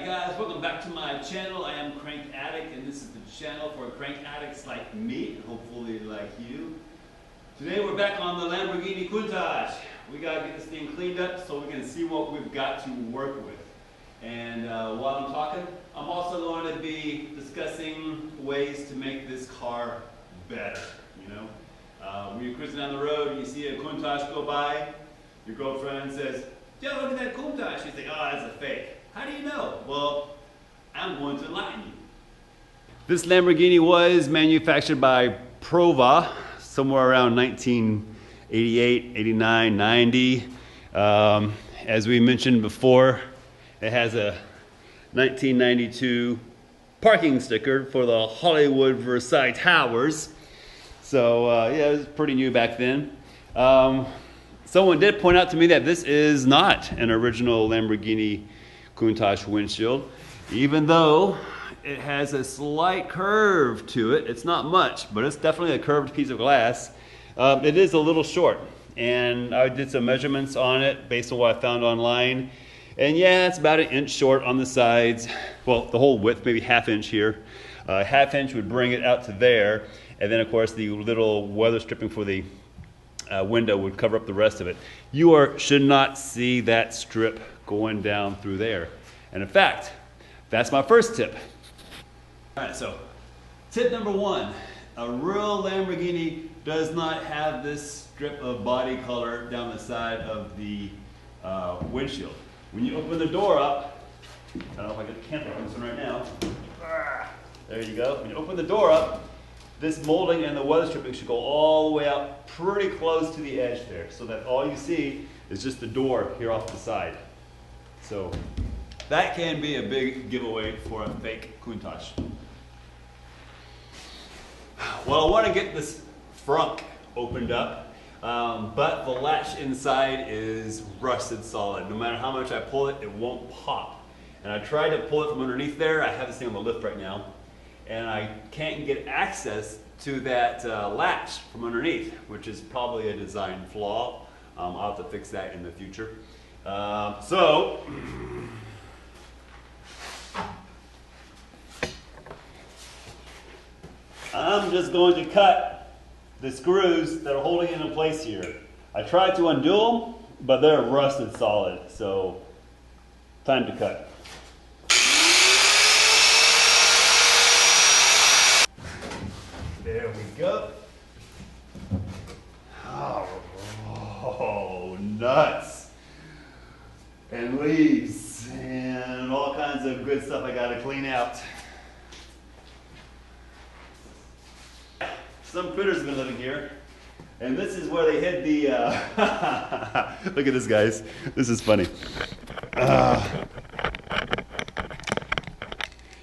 guys, welcome back to my channel. I am Crank Addict, and this is the channel for crank addicts like me, and hopefully like you. Today we're back on the Lamborghini Countach. We gotta get this thing cleaned up so we can see what we've got to work with. And while I'm talking, I'm also going to be discussing ways to make this car better. You know, when you're cruising down the road and you see a Countach go by, your girlfriend says, "Yo, look at that Countach." You think, "Oh, that's a fake." How do you know? Well, I'm going to enlighten you. This Lamborghini was manufactured by Prova somewhere around 1988, 89, 90. As we mentioned before, it has a 1992 parking sticker for the Hollywood Versailles Towers. So yeah, it was pretty new back then. Someone did point out to me that this is not an original Lamborghini Countach windshield, even though it has a slight curve to it. It's not much, but it's definitely a curved piece of glass. It is a little short, and I did some measurements on it based on what I found online. And yeah, it's about 1 inch short on the sides. Well, the whole width, maybe 1/2 inch here. 1/2 inch would bring it out to there, and then of course the little weather stripping for the window would cover up the rest of it. You should not see that strip going down through there. And in fact, that's my first tip. All right, so tip number 1, a real Lamborghini does not have this strip of body color down the side of the windshield. When you open the door up, I don't know if I can't open this one right now. There you go. When you open the door up, this molding and the weather stripping should go all the way out pretty close to the edge there, so that all you see is just the door here off the side. So that can be a big giveaway for a fake Countach. Well, I want to get this Frunk opened up, but the latch inside is rusted solid. No matter how much I pull it, it won't pop. And I tried to pull it from underneath there. I have this thing on the lift right now, and I can't get access to that latch from underneath, which is probably a design flaw. I'll have to fix that in the future. So I'm just going to cut the screws that are holding it in place here. I tried to undo them, but they're rusted solid, so time to cut. There we go. Oh, nuts and leaves and all kinds of good stuff I gotta clean out. Some critters have been living here, and this is where they hid the look at this, guys. This is funny.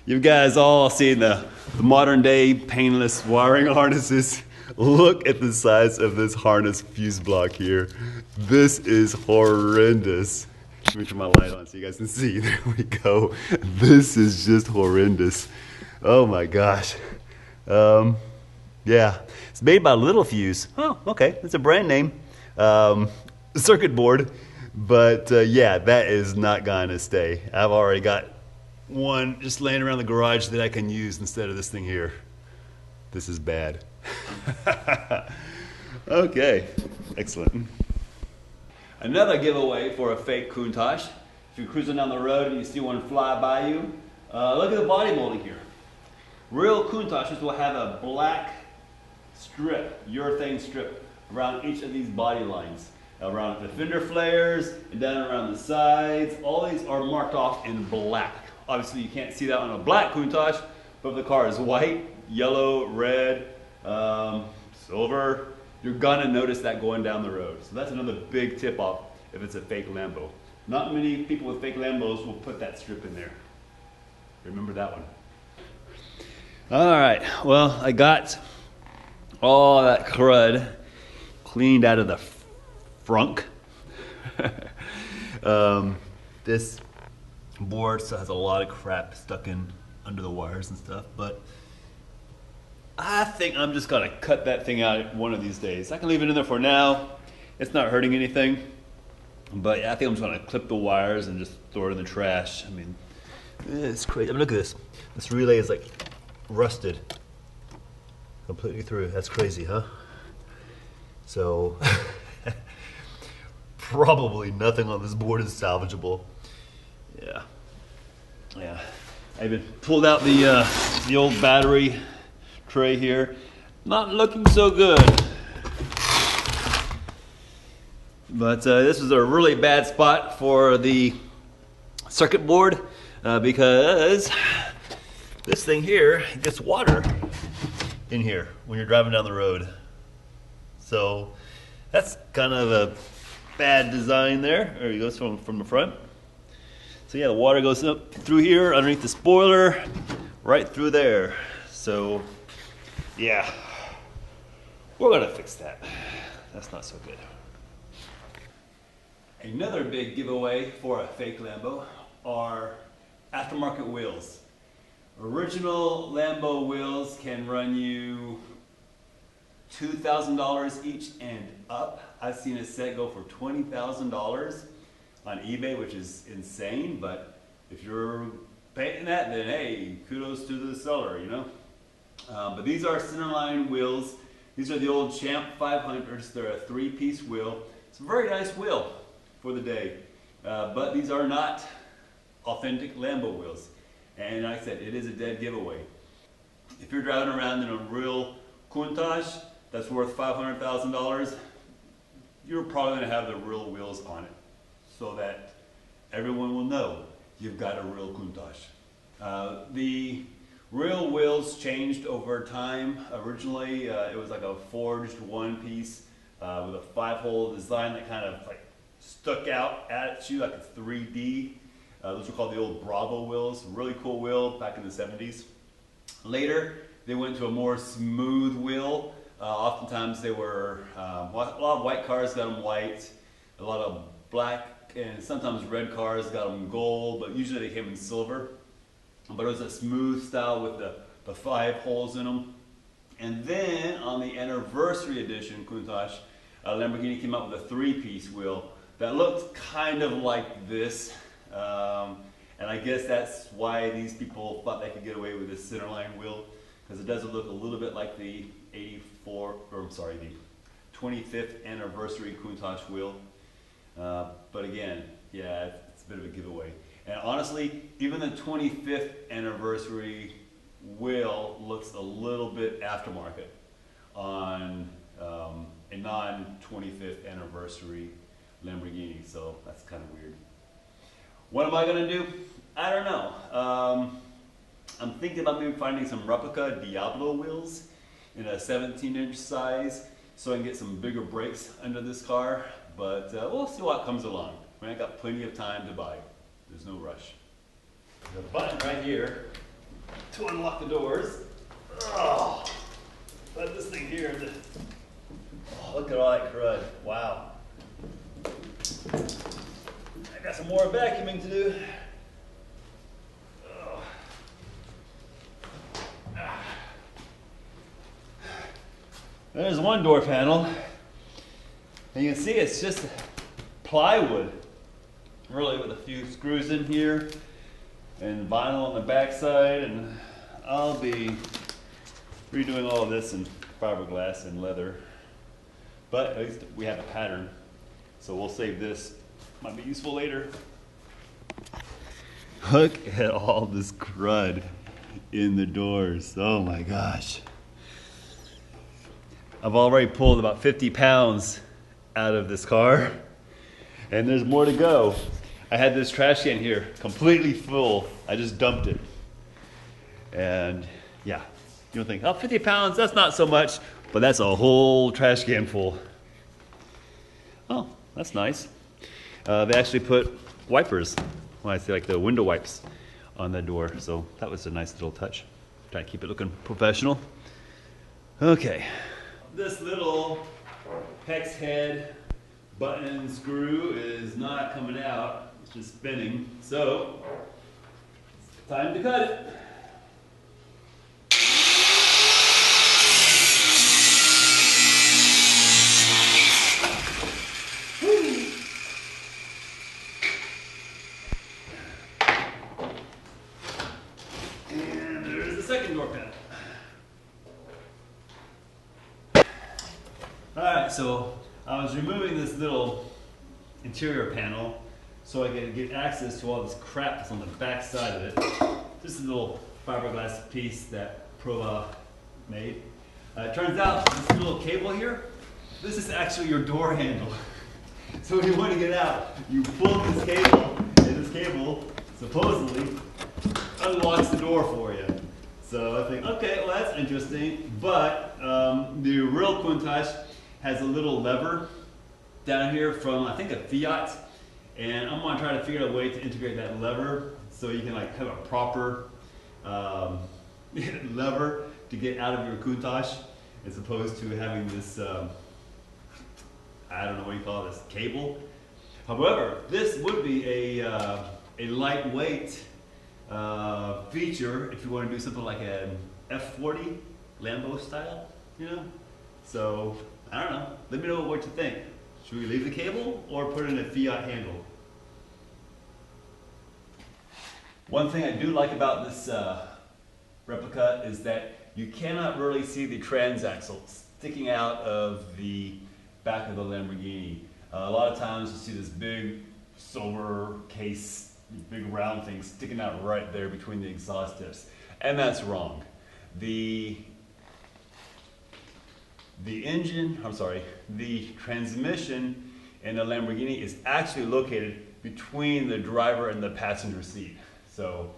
You guys all seen the modern day painless wiring harnesses. Look at the size of this harness fuse block here. This is horrendous. Let me turn my light on so you guys can see. There we go. This is just horrendous. Oh my gosh. Yeah, it's made by Little Fuse. Oh, okay, it's a brand name. Circuit board, but yeah, that is not gonna stay. I've already got one just laying around the garage that I can use instead of this thing here. This is bad. Okay, excellent. Another giveaway for a fake Countach. If you're cruising down the road and you see one fly by you, look at the body molding here. Real Countachs will have a black strip, urethane strip, around each of these body lines. Around the fender flares and down around the sides. All these are marked off in black. Obviously you can't see that on a black Countach, but if the car is white, yellow, red, silver, you're gonna notice that going down the road. So that's another big tip off if it's a fake Lambo. Not many people with fake Lambos will put that strip in there. Remember that one. All right, well, I got all that crud cleaned out of the Frunk. This board still has a lot of crap stuck in under the wires and stuff, but I think I'm just gonna cut that thing out one of these days. I can leave it in there for now. It's not hurting anything, but yeah, I think I'm just gonna clip the wires and just throw it in the trash. I mean, It's crazy. I mean, look at this. This relay is like rusted completely through. That's crazy, huh? So probably nothing on this board is salvageable. Yeah. I even pulled out the old battery tray here. Not looking so good. But this is a really bad spot for the circuit board because this thing here gets water in here when you're driving down the road. So that's kind of a bad design there. There it goes from the front. So yeah, the water goes up through here, underneath the spoiler, right through there. So yeah, we're gonna fix that. That's not so good. Another big giveaway for a fake Lambo are aftermarket wheels. Original Lambo wheels can run you $2,000 each and up. I've seen a set go for $20,000 on eBay, which is insane, but if you're paying that, then hey, kudos to the seller, you know? But these are centerline wheels. These are the old Champ 500s. They're a 3-piece wheel. It's a very nice wheel for the day, but these are not authentic Lambo wheels. And like I said, it is a dead giveaway. If you're driving around in a real Countach that's worth $500,000, you're probably going to have the real wheels on it, so that everyone will know you've got a real Countach. The real wheels changed over time. Originally, it was like a forged one-piece with a 5-hole design that kind of like stuck out at you like a 3D. Those were called the old Bravo wheels. Really cool wheel back in the 70s. Later, they went to a more smooth wheel. Oftentimes they were, a lot of white cars got them white, a lot of black and sometimes red cars got them gold, but usually they came in silver. But it was a smooth style with the 5 holes in them. And then on the anniversary edition Countach, Lamborghini came out with a 3-piece wheel that looked kind of like this. And I guess that's why these people thought they could get away with this centerline wheel, because it does look a little bit like the 25th anniversary Countach wheel. But again, yeah, it's a bit of a giveaway. And honestly, even the 25th anniversary wheel looks a little bit aftermarket on a non-25th anniversary Lamborghini, so that's kind of weird. What am I going to do? I don't know. I'm thinking about maybe finding some replica Diablo wheels in a 17-inch size so I can get some bigger brakes under this car, but we'll see what comes along. I mean, I got plenty of time to buy. There's no rush. There's a button right here to unlock the doors. Oh, put this thing here. Oh, look at all that crud. Wow. I got some more vacuuming to do. Oh. There's one door panel. And you can see it's just plywood. Really, with a few screws in here and vinyl on the backside, and I'll be redoing all of this in fiberglass and leather. But at least we have a pattern, so we'll save this. Might be useful later. Look at all this crud in the doors. Oh my gosh. I've already pulled about 50 pounds out of this car, and there's more to go. I had this trash can here completely full. I just dumped it. And yeah, you don't think, oh, 50 pounds, that's not so much, but that's a whole trash can full. Oh, that's nice. They actually put wipers, when I say like the window wipes, on the door. So that was a nice little touch. Try to keep it looking professional. Okay. This little hex head button screw is not coming out. It's just spinning. So, time to cut it. Woo. second door panel. Alright, so I was removing this little interior panel so I could get access to all this crap that's on the back side of it. This is a little fiberglass piece that Prova made. It turns out this little cable here, this is actually your door handle. So when you want to get out, you pull this cable, and this cable supposedly unlocks the door for you. So I think, okay, well that's interesting. But the real Countach has a little lever down here from, I think, a Fiat. And I'm going to try to figure out a way to integrate that lever so you can like have a proper lever to get out of your Countach, as opposed to having this, I don't know what you call this, cable. However, this would be a lightweight feature if you want to do something like an F40 Lambo style, you know? So, I don't know. Let me know what you think. Should we leave the cable or put in a Fiat handle? One thing I do like about this replica is that you cannot really see the transaxle sticking out of the back of the Lamborghini. A lot of times you see this big silver case, big round thing sticking out right there between the exhaust tips. And that's wrong. The transmission in a Lamborghini is actually located between the driver and the passenger seat. So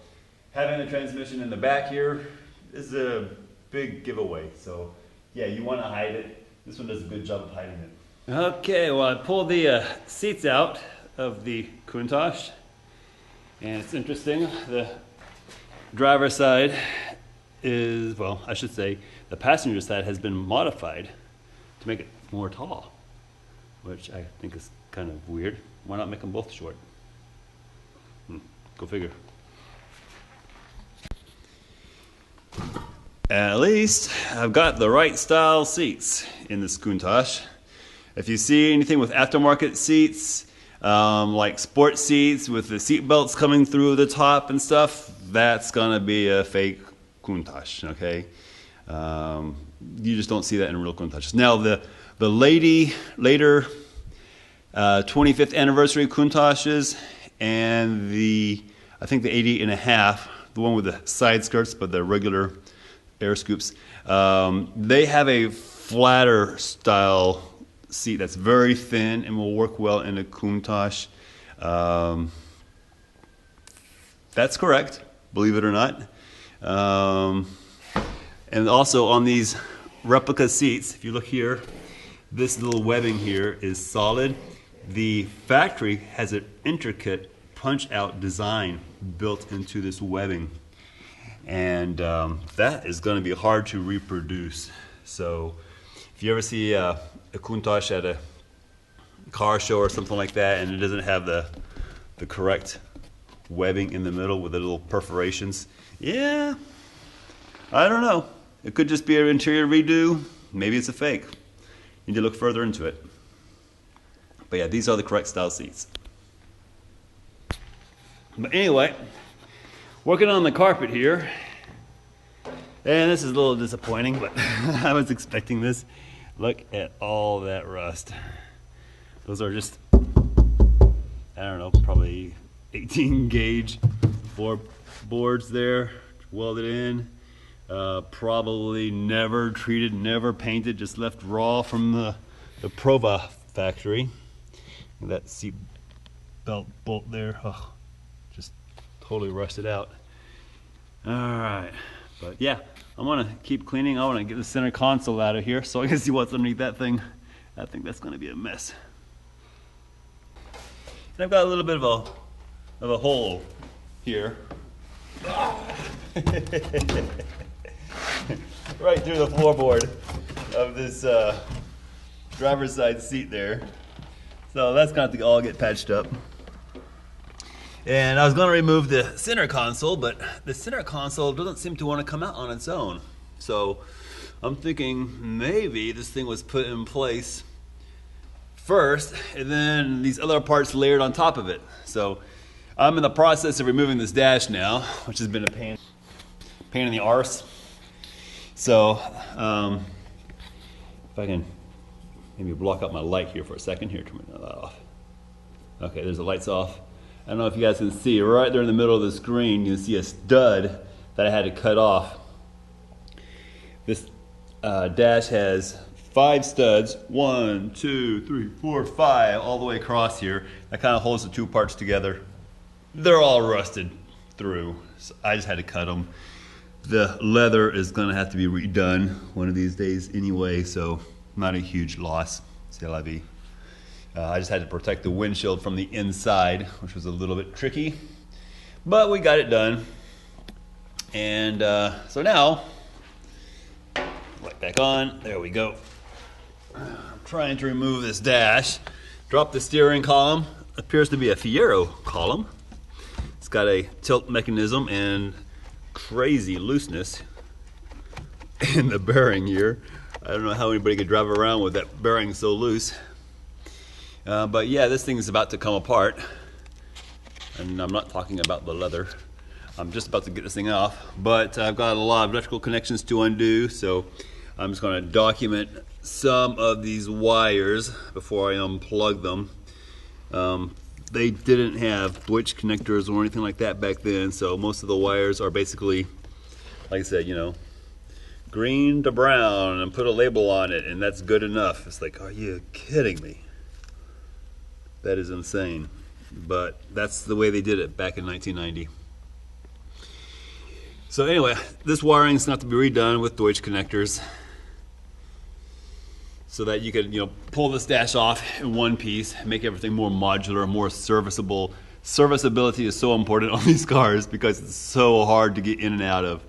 having the transmission in the back here is a big giveaway. So yeah, you want to hide it. This one does a good job of hiding it. Okay, well I pulled the seats out of the Countach, and it's interesting. The driver's side is, well, I should say, the passenger side has been modified to make it more tall, which I think is kind of weird. Why not make them both short? Go figure. At least I've got the right style seats in this Countach. If you see anything with aftermarket seats, like sport seats with the seat belts coming through the top and stuff, that's gonna be a fake Countach, okay? You just don't see that in real Countach. Now the later 25th anniversary Countaches and I think the 88.5, the one with the side skirts but the regular air scoops, they have a flatter style seat that's very thin and will work well in a Countach. That's correct, believe it or not. And also on these replica seats, if you look here, this little webbing here is solid. The factory has an intricate punch-out design built into this webbing, and that is going to be hard to reproduce. So if you ever see a Countach at a car show or something like that, and it doesn't have the correct webbing in the middle with the little perforations, yeah, I don't know. It could just be an interior redo. Maybe it's a fake. You need to look further into it. But yeah, these are the correct style seats. But anyway, working on the carpet here. And this is a little disappointing, but I was expecting this. Look at all that rust. Those are just, I don't know, probably 18 gauge floorboards there, welded in. Probably never treated, never painted, just left raw from the Prova factory. And that seat belt bolt there, oh, just totally rusted out. Alright, but yeah, I'm gonna keep cleaning. I wanna get the center console out of here so I can see what's underneath that thing. I think that's gonna be a mess. And I've got a little bit of a hole here. Right through the floorboard of this driver's side seat there. So that's going to all get patched up. And I was going to remove the center console, but the center console doesn't seem to want to come out on its own. So I'm thinking maybe this thing was put in place first and then these other parts layered on top of it. So I'm in the process of removing this dash now, which has been a pain pain in the arse. So if I can maybe block out my light here for a second. Here, turn that off. Okay, there's the lights off. I don't know if you guys can see, right there in the middle of the screen, you can see a stud that I had to cut off. This dash has 5 studs, 1, 2, 3, 4, 5, all the way across here. That kind of holds the two parts together. They're all rusted through, so I just had to cut them. The leather is gonna have to be redone one of these days anyway, so not a huge loss. C'est la vie. I just had to protect the windshield from the inside, which was a little bit tricky, but we got it done. And so now, light back on, there we go. I'm trying to remove this dash, drop the steering column. Appears to be a Fiero column. It's got a tilt mechanism and crazy looseness in the bearing here. I don't know how anybody could drive around with that bearing so loose. But yeah, this thing is about to come apart. And I'm not talking about the leather. I'm just about to get this thing off. But I've got a lot of electrical connections to undo, so I'm just going to document some of these wires before I unplug them. They didn't have Deutsch connectors or anything like that back then, so most of the wires are basically, like I said, you know, green to brown, and put a label on it, and that's good enough. It's like, are you kidding me? That is insane. But that's the way they did it back in 1990. So anyway, this wiring is going to have to be redone with Deutsch connectors so that you can, you know, pull this dash off in one piece, make everything more modular, more serviceable. Serviceability is so important on these cars because it's so hard to get in and out of.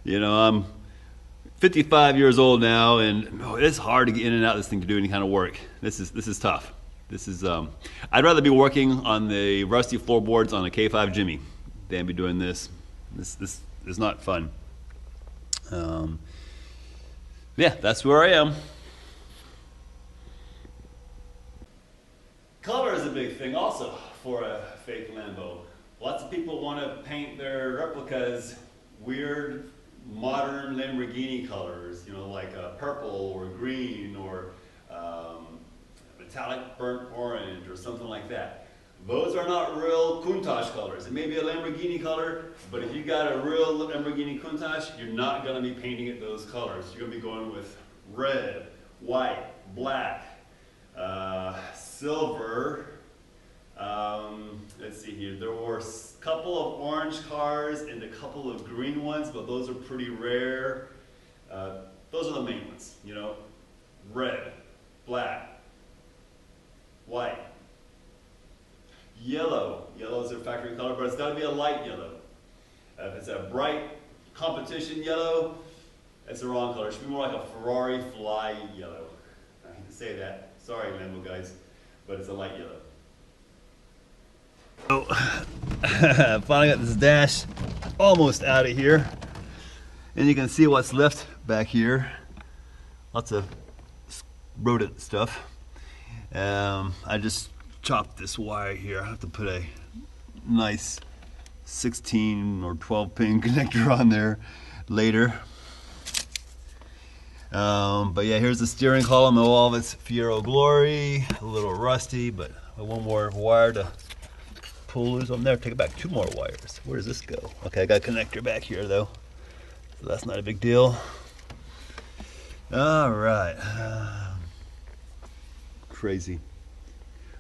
You know, I'm 55 years old now, and it's hard to get in and out of this thing to do any kind of work. This is tough. This is I'd rather be working on the rusty floorboards on a K5 Jimmy than be doing this. This is not fun. Yeah, that's where I am. Color is a big thing also for a fake Lambo. Lots of people want to paint their replicas weird, modern Lamborghini colors, you know, like purple or green or metallic burnt orange or something like that. Those are not real Countach colors. It may be a Lamborghini color, but if you got a real Lamborghini Countach, you're not going to be painting it those colors. You're going to be going with red, white, black, silver. Let's see here. There were a couple of orange cars and a couple of green ones, but those are pretty rare. Those are the main ones, you know. Red, black, white, yellow. Yellow is their factory color, but it's got to be a light yellow. If it's a bright competition yellow, it's the wrong color. It should be more like a Ferrari fly yellow. I hate to say that. Sorry, Lambo guys, but it's a light yellow. So, I finally got this dash almost out of here. And you can see what's left back here. Lots of rodent stuff. I just chopped this wire here. I have to put a nice 16 or 12 pin connector on there later. But yeah, here's the steering column in all of its Fiero glory. A little rusty, but one more wire to pull loose on there. Take it back 2 more wires. Where does this go? Okay, I got a connector back here though, so that's not a big deal. All right. Crazy.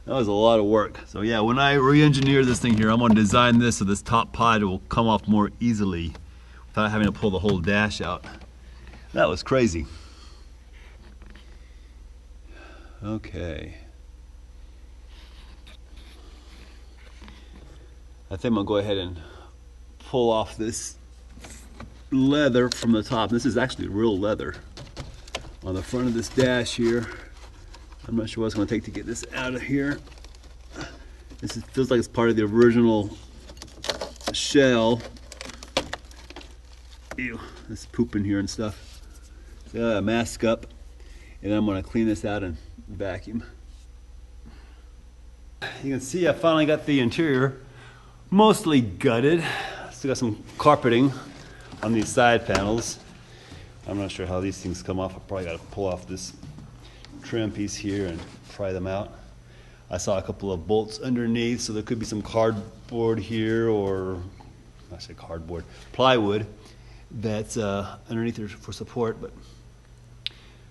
That was a lot of work. So yeah, when I re-engineer this thing here, I'm going to design this so this top pod will come off more easily without having to pull the whole dash out. That was crazy. Okay. I think I'm going to go ahead and pull off this leather from the top. This is actually real leather on the front of this dash here. I'm not sure what it's going to take to get this out of here. Feels like it's part of the original shell. Ew, there's poop in here and stuff. So mask up, and I'm going to clean this out and vacuum. You can see I finally got the interior mostly gutted. Still got some carpeting on these side panels. I'm not sure how these things come off. I probably got to pull off this trim piece here and pry them out. I saw a couple of bolts underneath, so there could be some cardboard here, or I say cardboard, plywood that's underneath there for support. But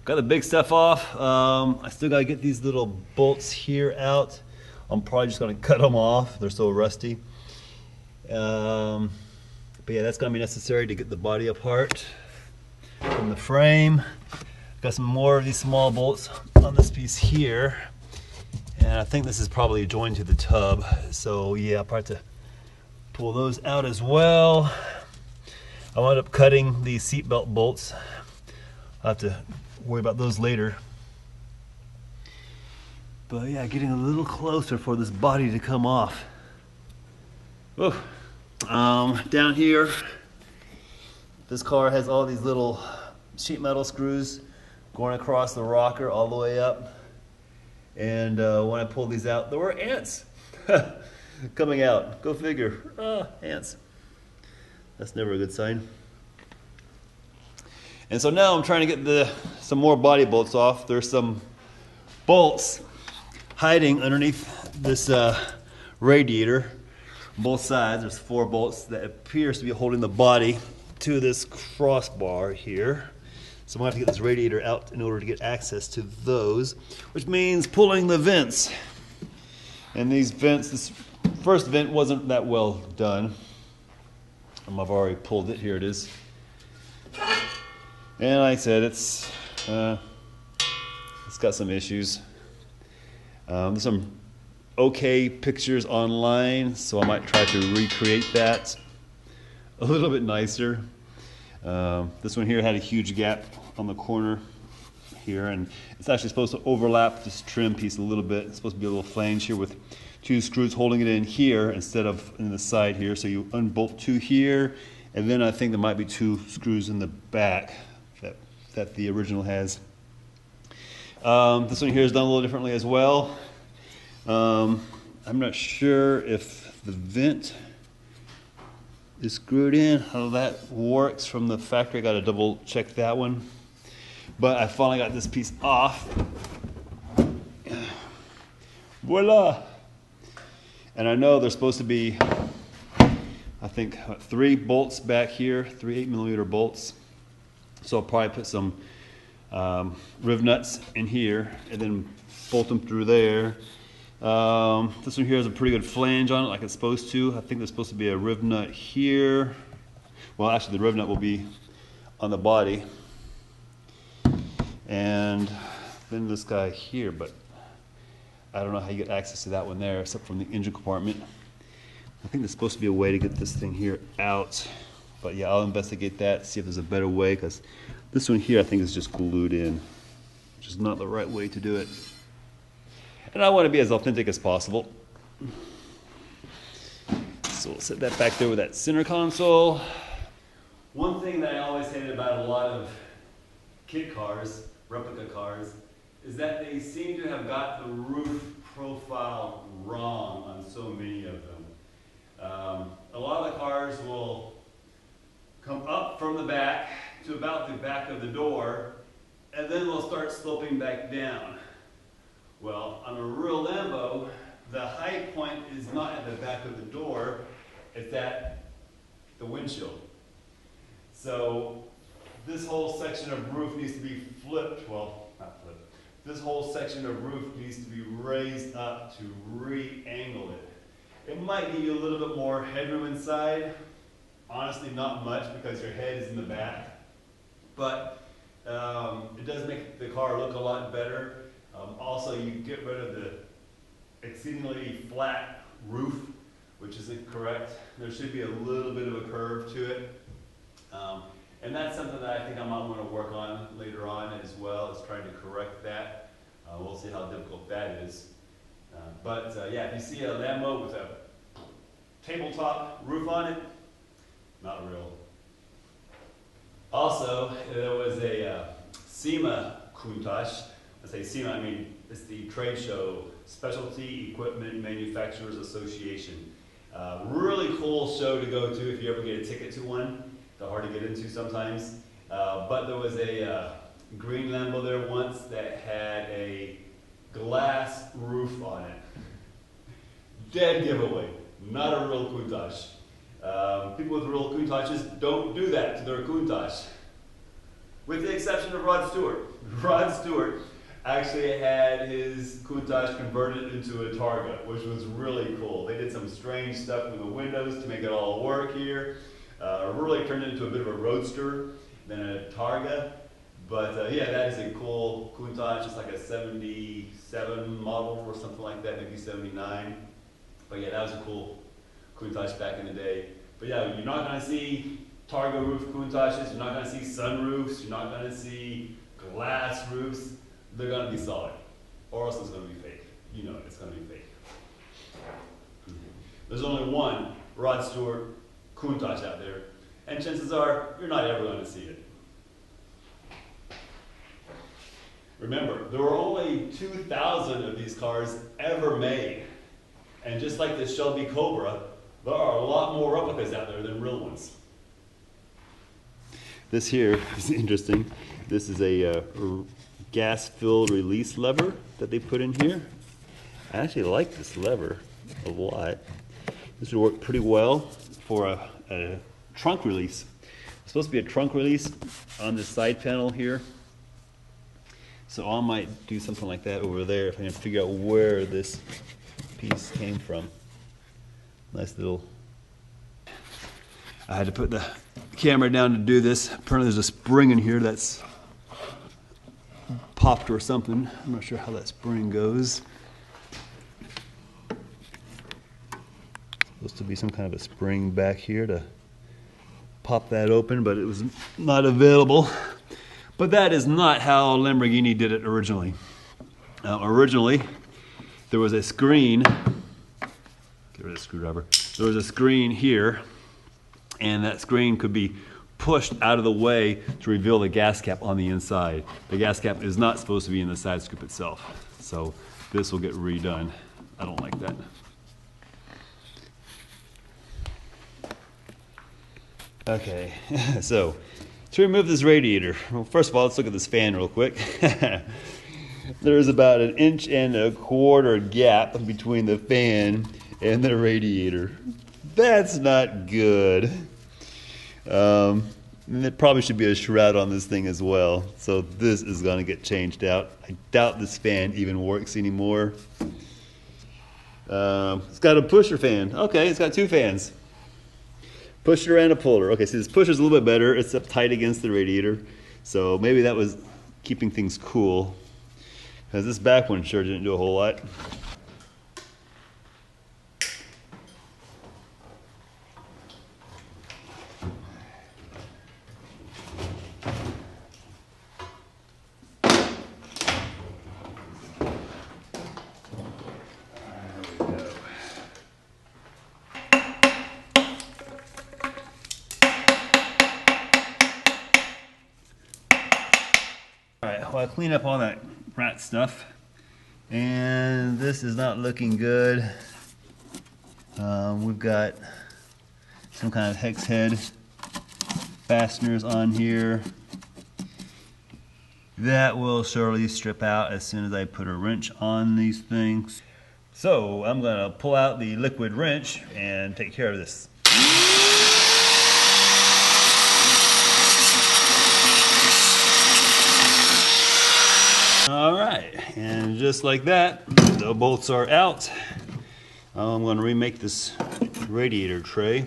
got the big stuff off. I still got to get these little bolts here out. I'm probably just going to cut them off. They're so rusty. But yeah, that's going to be necessary to get the body apart from the frame. Got some more of these small bolts on this piece here. And I think this is probably joined to the tub. So yeah, I'll probably have to pull those out as well. I wound up cutting these seatbelt bolts. I'll have to worry about those later. But yeah, getting a little closer for this body to come off. Whoa. Down here, this car has all these little sheet metal screws going across the rocker all the way up. And when I pulled these out, there were ants coming out. Go figure. Ants. That's never a good sign. And so now I'm trying to get some more body bolts off. There's some bolts hiding underneath this radiator. Both sides, there's 4 bolts that appears to be holding the body to this crossbar here. So I'm going to have to get this radiator out in order to get access to those, which means pulling the vents. And these vents, this first vent wasn't that well done. I've already pulled it. Here it is. And like I said, it's got some issues. There's some okay pictures online, so I might try to recreate that a little bit nicer. This one here had a huge gap on the corner here, and it's actually supposed to overlap this trim piece a little bit. It's supposed to be a little flange here with 2 screws holding it in here instead of in the side here. So you unbolt 2 here, and then I think there might be 2 screws in the back that the original has. This one here is done a little differently as well. I'm not sure if the vent is screwed in, how that works from the factory. I got to double check that one. But I finally got this piece off. Voila! And I know there's supposed to be, I think, 3 bolts back here, 3 8mm bolts. So I'll probably put some riv nuts in here and then bolt them through there. This one here has a pretty good flange on it, like it's supposed to. I think there's supposed to be a riv nut here. Well, actually the riv nut will be on the body. And then this guy here, but I don't know how you get access to that one there except from the engine compartment. I think there's supposed to be a way to get this thing here out. But yeah, I'll investigate that, see if there's a better way, because this one here I think is just glued in, which is not the right way to do it. And I want to be as authentic as possible. So we'll set that back there with that center console. One thing that I always hated about a lot of kit cars, replica cars, is that they seem to have got the roof profile wrong on so many of them. A lot of the cars will come up from the back to about the back of the door, and then they'll start sloping back down. Well, on a real Lambo, the high point is not at the back of the door, it's at the windshield. So this whole section of roof needs to be flipped, well, not flipped. This whole section of roof needs to be raised up to re-angle it. It might give you a little bit more headroom inside. Honestly, not much because your head is in the back. But it does make the car look a lot better. Also, you get rid of the exceedingly flat roof, which isn't correct. There should be a little bit of a curve to it. And that's something that I think I might want to work on later on as well, is trying to correct that. We'll see how difficult that is. But yeah, if you see a Lambo with a tabletop roof on it, not real. Also, there was a SEMA Countach. I say SEMA, I mean it's the trade show, Specialty Equipment Manufacturers Association. Really cool show to go to if you ever get a ticket to one. They're hard to get into sometimes. But there was a green Lambo there once that had a glass roof on it. Dead giveaway. Not a real Countach. People with real Countaches don't do that to their Countach. With the exception of Rod Stewart. Rod Stewart actually had his Countach converted into a Targa, which was really cool. They did some strange stuff with the windows to make it all work here. Really turned it into a bit of a roadster than a Targa. But yeah, that is a cool Countach. It's like a 77 model or something like that, maybe 79. But yeah, that was a cool Countach back in the day. But yeah, you're not going to see Targa roof Countaches, you're not going to see sunroofs, you're not going to see glass roofs. They're going to be solid, or else it's going to be fake. You know it's going to be fake. There's only one Rod Stewart Countach out there, and chances are you're not ever going to see it. Remember, there were only 2,000 of these cars ever made. And just like the Shelby Cobra, there are a lot more replicas out there than real ones. This here is interesting. This is a gas-filled release lever that they put in here. I actually like this lever a lot. This would work pretty well for a trunk release. It's supposed to be a trunk release on the side panel here. So I might do something like that over there if I can figure out where this piece came from. Nice little... I had to put the camera down to do this. Apparently there's a spring in here that's popped or something. I'm not sure how that spring goes. Supposed to be some kind of a spring back here to pop that open, but it was not available. But that is not how Lamborghini did it originally. Originally, there was a screen. Get rid of the screwdriver. There was a screen here, and that screen could be pushed out of the way to reveal the gas cap on the inside. The gas cap is not supposed to be in the side scoop itself. So this will get redone. I don't like that. Okay, so to remove this radiator, well, first of all, let's look at this fan real quick. There's about 1.25 inch gap between the fan and the radiator. That's not good. And there probably should be a shroud on this thing as well. So this is going to get changed out. I doubt this fan even works anymore. It's got a pusher fan. Okay, it's got 2 fans. Pusher and a puller. Okay, so this pusher's a little bit better. It's up tight against the radiator. So maybe that was keeping things cool. Because this back one sure didn't do a whole lot. Alright, well I clean up all that rat stuff, and this is not looking good. We've got some kind of hex head fasteners on here. That will surely strip out as soon as I put a wrench on these things. So I'm going to pull out the liquid wrench and take care of this. Alright, and just like that, the bolts are out. I'm going to remake this radiator tray.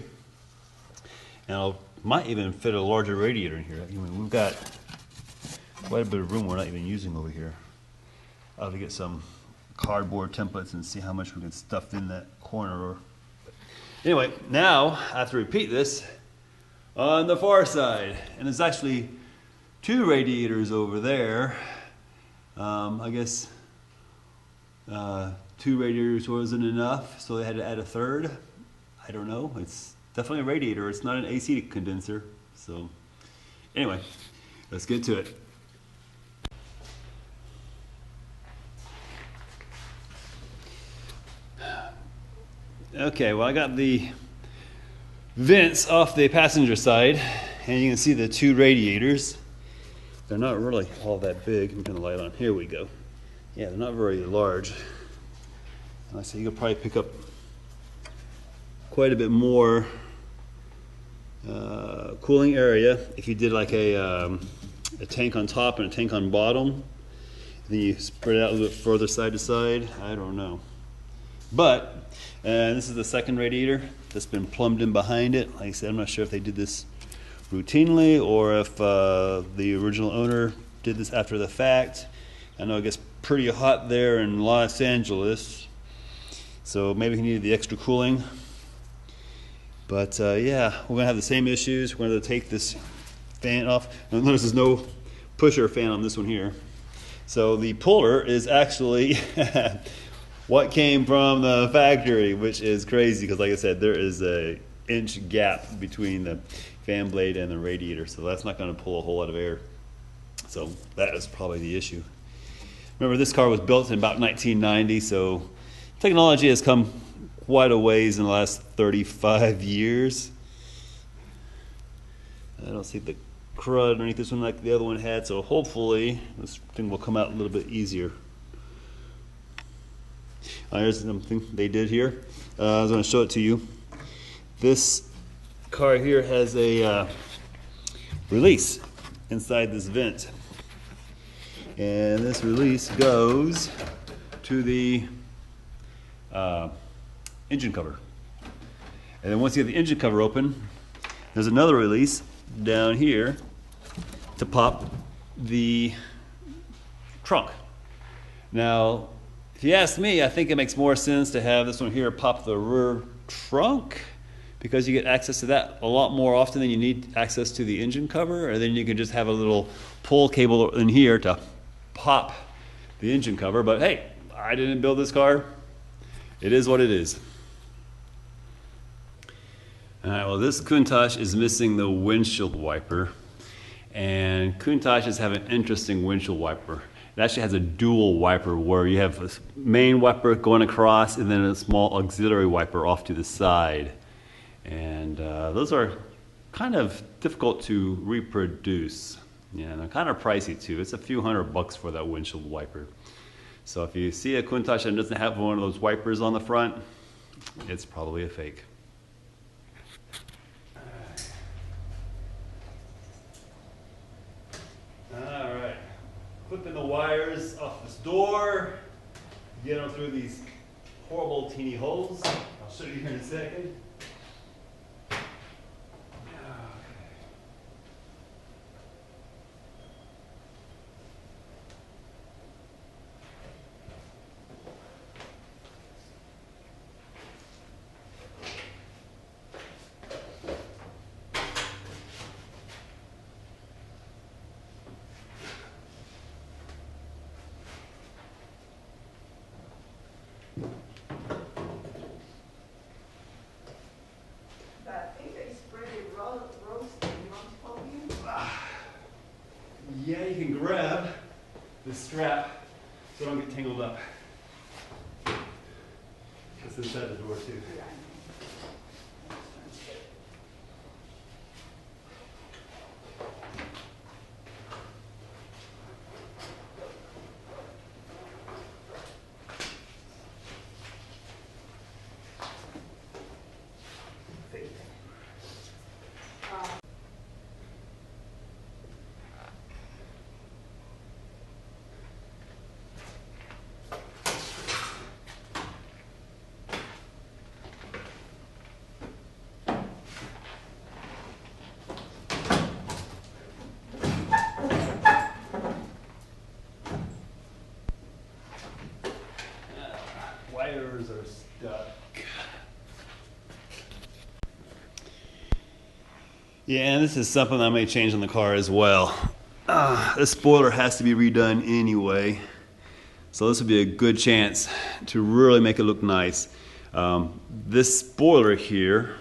And I might even fit a larger radiator in here. I mean, we've got quite a bit of room we're not even using over here. I'll have to get some cardboard templates and see how much we can stuff in that corner. Anyway, now I have to repeat this on the far side. And there's actually 2 radiators over there. I guess 2 radiators wasn't enough, so they had to add a 3rd. I don't know. It's definitely a radiator. It's not an AC condenser. So anyway, let's get to it. Okay, well I got the vents off the passenger side, And you can see the two radiators. They're not really all that big. Let me turn the light on. Here we go. Yeah, they're not very large. And I say you could probably pick up quite a bit more cooling area if you did like a tank on top and a tank on bottom. Then you spread it out a little bit further side to side. I don't know. But this is the second radiator that's been plumbed in behind it. Like I said, I'm not sure if they did this routinely or if the original owner did this after the fact. I know it gets pretty hot there in Los Angeles, so maybe he needed the extra cooling. But yeah, we're gonna have the same issues. We're gonna take this fan off. Now, notice there's no pusher fan on this one here. So the puller is actually what came from the factory, which is crazy because, like I said, there is an inch gap between the fan blade and the radiator, so that's not going to pull a whole lot of air. So that is probably the issue. Remember, this car was built in about 1990, so technology has come quite a ways in the last 35 years. I don't see the crud underneath this one like the other one had, so hopefully this thing will come out a little bit easier. Here's something they did here. I was going to show it to you. This car here has a release inside this vent, and this release goes to the engine cover. And then once you get the engine cover open, there's another release down here to pop the trunk. Now, if you ask me, I think it makes more sense to have this one here pop the rear trunk, because you get access to that a lot more often than you need access to the engine cover, and then you can just have a little pull cable in here to pop the engine cover. But hey, I didn't build this car. It is what it is. All right, well, this Countach is missing the windshield wiper, and Countachs have an interesting windshield wiper. It actually has a dual wiper where you have a main wiper going across and then a small auxiliary wiper off to the side. And those are kind of difficult to reproduce. Yeah, they're kind of pricey too. It's a few $100 for that windshield wiper. So if you see a Countach that doesn't have one of those wipers on the front, it's probably a fake. All right, clipping the wires off this door, get them through these horrible teeny holes. I'll show you here in a second. Yeah, you can grab the strap so I don't get tangled up. It's inside the door too. Wires are stuck. Yeah, and this is something I may change on the car as well. This spoiler has to be redone anyway, so this would be a good chance to really make it look nice. This spoiler here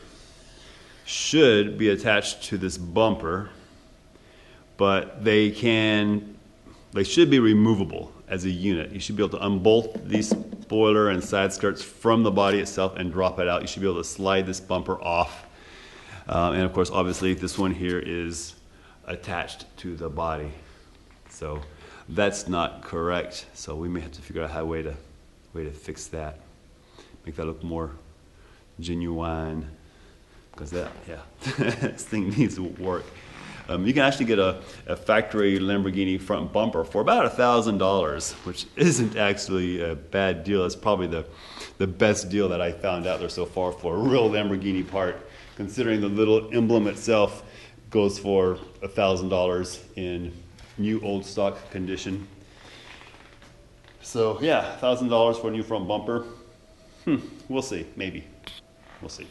should be attached to this bumper, but they should be removable as a unit. You should be able to unbolt these spoiler and side skirts from the body itself and drop it out. You should be able to slide this bumper off. And of course, obviously, this one here is attached to the body. So that's not correct. So we may have to figure out a way to fix that. Make that look more genuine. Because that, yeah, this thing needs to work. You can actually get a factory Lamborghini front bumper for about $1,000, which isn't actually a bad deal. It's probably the best deal that I found out there so far for a real Lamborghini part, considering the little emblem itself goes for $1,000 in new old stock condition. So yeah, $1,000 for a new front bumper. We'll see, maybe. We'll see.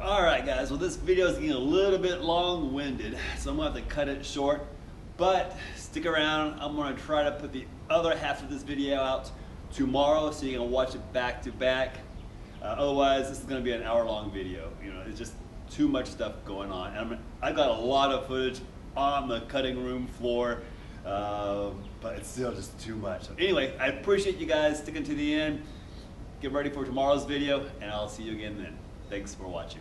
Alright guys, well this video is getting a little bit long-winded, so I'm going to have to cut it short. But stick around, I'm going to try to put the other half of this video out tomorrow so you can watch it back to back. Otherwise, this is going to be an hour-long video. You know, it's just too much stuff going on. And I've got a lot of footage on the cutting room floor, but it's still just too much. So anyway, I appreciate you guys sticking to the end. Get ready for tomorrow's video, and I'll see you again then. Thanks for watching.